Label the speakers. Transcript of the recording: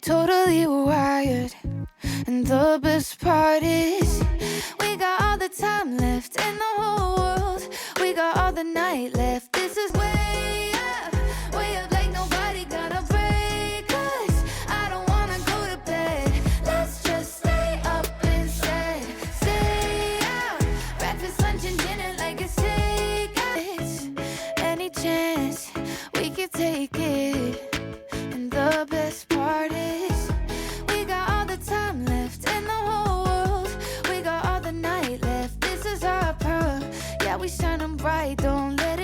Speaker 1: totally wired. And the best part is, we got all the time left in the whole world. We got all the night left. This is way up like nobody gonna break us. I don't wanna go to bed. Let's just stay up instead. Stay out, breakfast, lunch, and dinner like it's takeout. Any chance we could take it. And the best part is, we got all the time left in the whole world. We got all the night left. This is our pearl. Yeah, we shining bright. Don't let it